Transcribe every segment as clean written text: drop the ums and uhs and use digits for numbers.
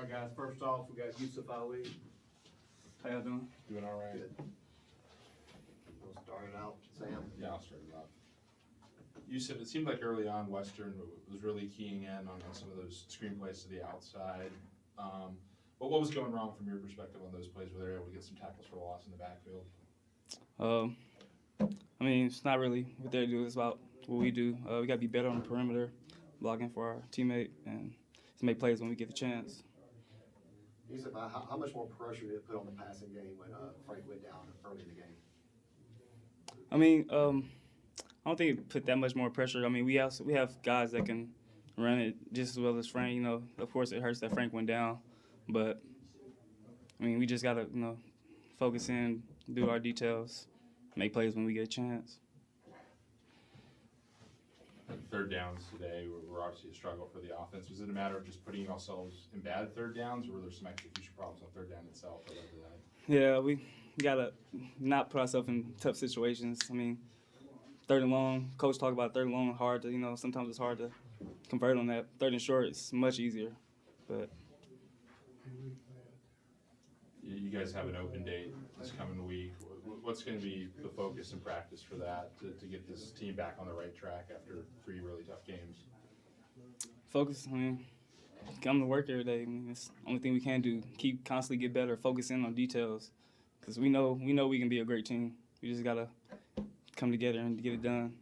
All right, guys, first off, we got Yusuf Ali. How y'all doing? Doing all right. Good. We'll start it out, Sam. Yeah, I'll start it off. You said it seemed like early on Western was really keying in on some of those screen plays to the outside. But what was going wrong from your perspective on those plays where they were able to get some tackles for loss in the backfield? I mean, it's not really what they do. It's about what we do. We got to be better on the perimeter, blocking for our teammate, and to make plays when we get the chance. Yusuf, how much more pressure did it put on the passing game when Frank went down early in the game? I mean, I don't think it put that much more pressure. I mean, we have guys that can run it just as well as Frank. You know, of course, it hurts that Frank went down, but I mean, we just gotta focus in, do our details, make plays when we get a chance. Third downs today were obviously a struggle for the offense. Was it a matter of just putting yourselves in bad third downs, or were there some execution problems on third down itself that led to that? Yeah, we gotta not put ourselves in tough situations. I mean, third and long. Coach talked about third and long. Hard to sometimes it's hard to convert on that. Third and short is much easier, but. You guys have an open date this coming week. What's going to be the focus and practice for that to get this team back on the right track after 3 really tough games? Focus. I mean, come to work every day. I mean, it's the only thing we can do. Keep constantly get better. Focus in on details, because we know we can be a great team. We just gotta come together and get it done.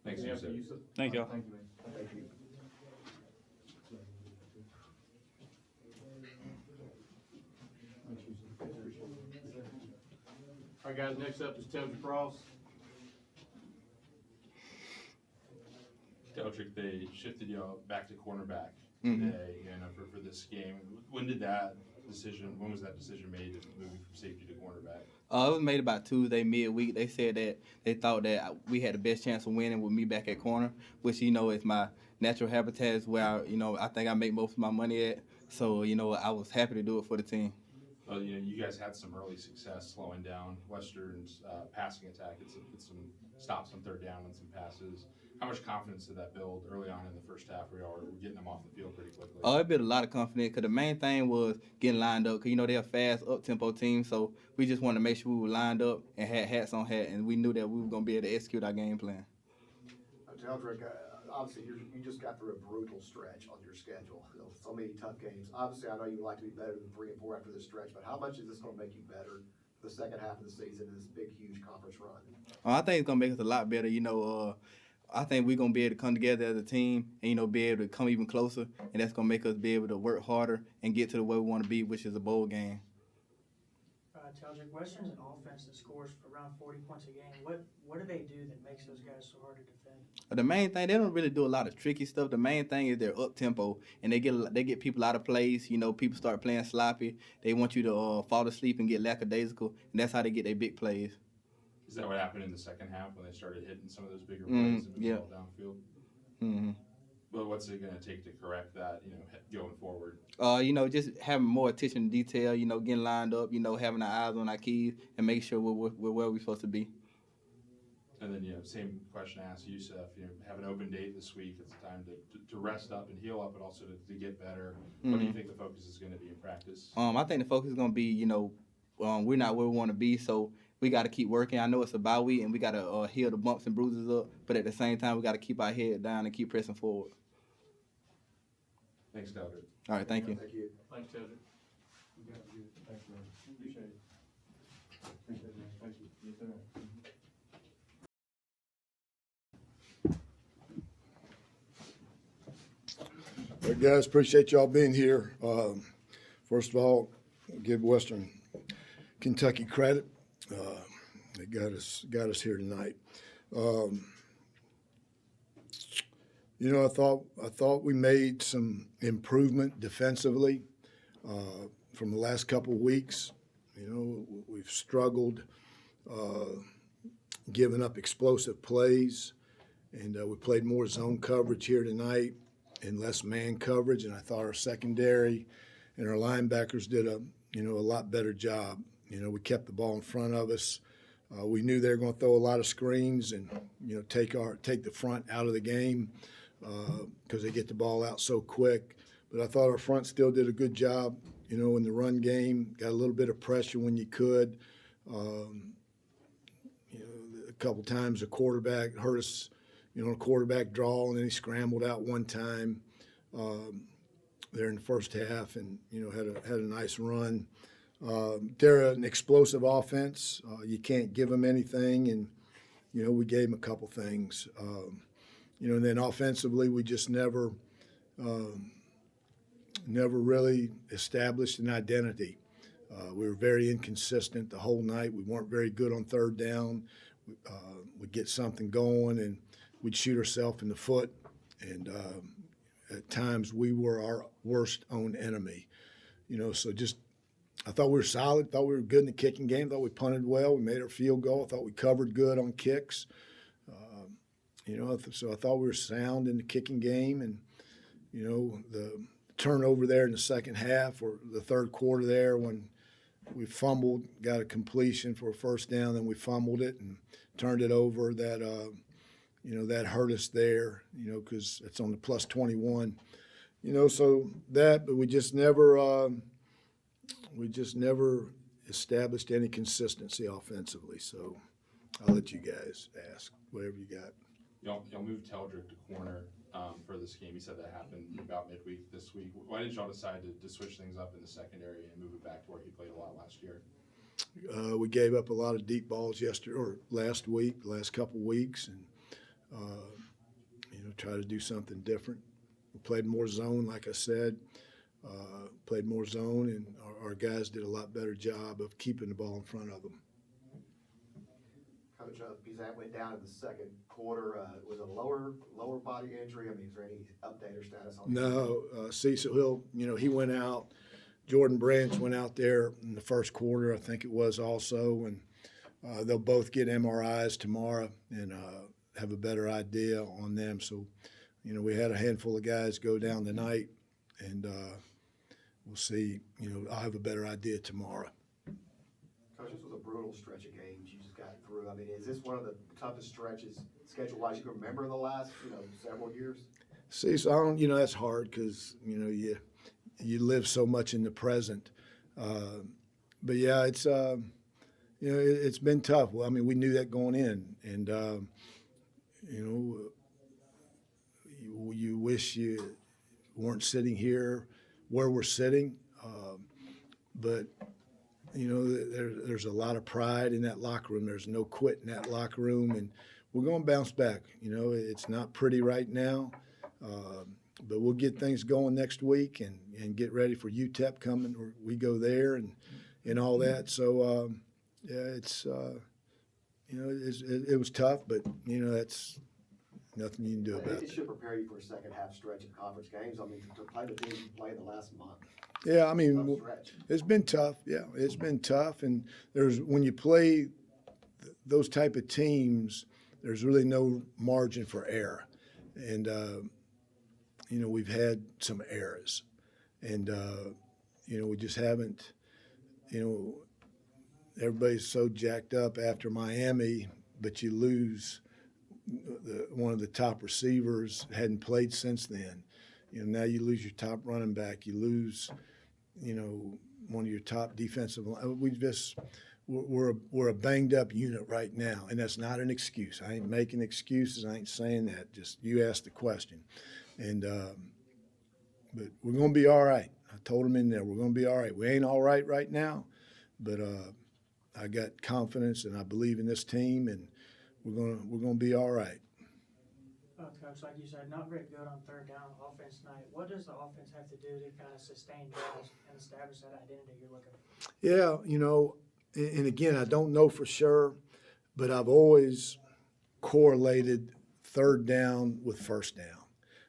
Thanks, Yusuf. Thank y'all. Thank you, man. Thank you. All right, guys, next up is Telger Cross. Deltrick, they shifted you back to cornerback today, for this game. When was that decision made, moving from safety to cornerback? It was made about Tuesday midweek. They said that they thought that we had the best chance of winning with me back at corner, which is my natural habitat, is where I think I make most of my money at. So I was happy to do it for the team. Well, you guys had some early success slowing down Western's passing attack. It's some stops on third down and some passes. How much confidence did that build early on in the first half where y'all were getting them off the field pretty quickly? It built a lot of confidence, because the main thing was getting lined up, because they're a fast, up-tempo team, so we just wanted to make sure we were lined up and had hats on hat, and we knew that we were going to be able to execute our game plan. Teldrick, obviously you just got through a brutal stretch on your schedule. So many tough games. Obviously, I know you would like to be better than 3 and 4 after this stretch, but how much is this going to make you better for the second half of the season in this big, huge conference run? I think it's going to make us a lot better. I think we're going to be able to come together as a team and, be able to come even closer, and that's going to make us be able to work harder and get to the way we want to be, which is a bowl game. Teldrick, Western's an offense that scores around 40 points a game. What do they do that makes those guys so hard to defend? The main thing, they don't really do a lot of tricky stuff. The main thing is they're up-tempo, and they get people out of place. People start playing sloppy. They want you to fall asleep and get lackadaisical, and that's how they get their big plays. Is that what happened in the second half when they started hitting some of those bigger plays and moving all downfield? Mm-hmm. But what's it going to take to correct that, going forward? Just having more attention to detail, getting lined up, having our eyes on our keys and make sure we're where we're supposed to be. And then, same question I asked Yusuf, have an open date this week. It's time to rest up and heal up, but also to get better. What do you think the focus is going to be in practice? I think the focus is going to be, we're not where we want to be, so we got to keep working. I know it's a bye week, and we got to heal the bumps and bruises up, but at the same time, we got to keep our head down and keep pressing forward. Thanks, Delbert. All right, thank you. Thank you. Thanks, Teldrick. You got it. Thanks, man. Appreciate it. Appreciate it, man. Thank you. Yes, sir. All right, guys, appreciate y'all being here. First of all, give Western Kentucky credit. They got us here tonight. I thought we made some improvement defensively from the last couple of weeks. We've struggled giving up explosive plays, and we played more zone coverage here tonight and less man coverage. And I thought our secondary and our linebackers did a lot better job. We kept the ball in front of us. We knew they were going to throw a lot of screens and take the front out of the game. because they get the ball out so quick. But I thought our front still did a good job, in the run game. Got a little bit of pressure when you could. A couple times the quarterback hurt us, a quarterback draw, and then he scrambled out one time there in the first half, and had a nice run. They're an explosive offense. You can't give them anything, and we gave them a couple things. And then offensively, we just never really established an identity. We were very inconsistent the whole night. We weren't very good on third down. We'd get something going, and we'd shoot ourselves in the foot. And at times, we were our worst own enemy. So I thought we were solid. Thought we were good in the kicking game. Thought we punted well. We made our field goal. I thought we covered good on kicks. So I thought we were sound in the kicking game. And, the turnover there in the second half or the third quarter there when we fumbled, got a completion for a first down, then we fumbled it and turned it over. That hurt us there, because it's on the plus 21. So that, but we just never established any consistency offensively. So I'll let you guys ask whatever you got. Y'all moved Teldrick to corner for this game. You said that happened about midweek this week. Why did y'all decide to switch things up in the secondary and move it back to where he played a lot last year? We gave up a lot of deep balls last week, the last couple weeks, and try to do something different. We played more zone, like I said. And our guys did a lot better job of keeping the ball in front of them. Coach, Bizat went down in the second quarter. Was it a lower body injury? I mean, is there any update or status on that? No, Cecil Hill, he went out. Jordan Branch went out there in the first quarter, I think it was also, and they'll both get MRIs tomorrow and have a better idea on them. So, we had a handful of guys go down tonight, and we'll see. I'll have a better idea tomorrow. Coach, this was a brutal stretch of games you just got through. I mean, is this one of the toughest stretches schedule-wise you can remember in the last, several years? See, so I don't, that's hard because, you live so much in the present. But yeah, it's, it's been tough. Well, I mean, we knew that going in, and, you wish you weren't sitting here where we're sitting. But, there's a lot of pride in that locker room. There's no quit in that locker room, and we're going to bounce back. It's not pretty right now, but we'll get things going next week and get ready for UTEP coming. We go there and all that. So, it's it was tough, but that's nothing you can do about It it. should prepare you for a second half stretch of conference games. I mean, to play the team you played the last month. Yeah, I mean, Tough stretch. it's been tough. Yeah, it's been tough. And when you play those type of teams, there's really no margin for error. And, we've had some errors. And, we just haven't, everybody's so jacked up after Miami, but you lose one of the top receivers, hadn't played since then. Now you lose your top running back. You lose, one of your top defensive line. We're a banged up unit right now, and that's not an excuse. I ain't making excuses. I ain't saying that. Just you asked the question, and but we're gonna be all right. I told them in there we're gonna be all right. We ain't all right now, but I got confidence and I believe in this team, and we're gonna be all right. Coach, like you said, not very good on third down offense tonight. What does the offense have to do to kind of sustain drives and establish that identity you're looking for? Yeah, and again, I don't know for sure, but I've always correlated third down with first down.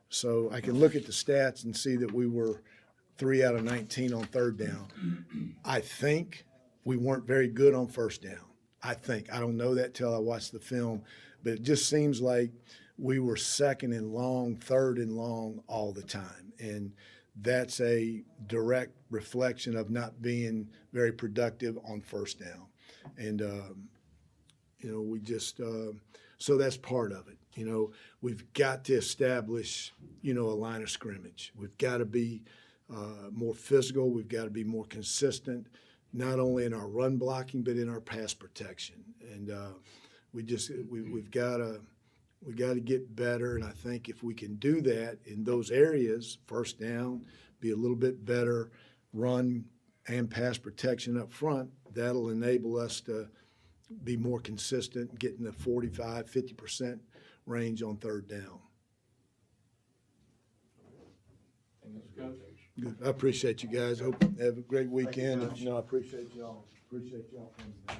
So I can look at the stats and see that we were 3 out of 19 on third down. I think we weren't very good on first down. I don't know that till I watch the film, but it just seems like we were second and long, third and long all the time. And that's a direct reflection of not being very productive on first down. And, we just, so that's part of it. You know, we've got to establish, you know, a line of scrimmage. We've got to be more physical. We've got to be more consistent, not only in our run blocking, but in our pass protection. And we've got to get better. And I think if we can do that in those areas, first down, be a little bit better run and pass protection up front, that'll enable us to be more consistent, getting the 45, 50% range on third down. Good. I appreciate you guys. Hope you have a great weekend. Coach. I appreciate y'all. Appreciate y'all coming down.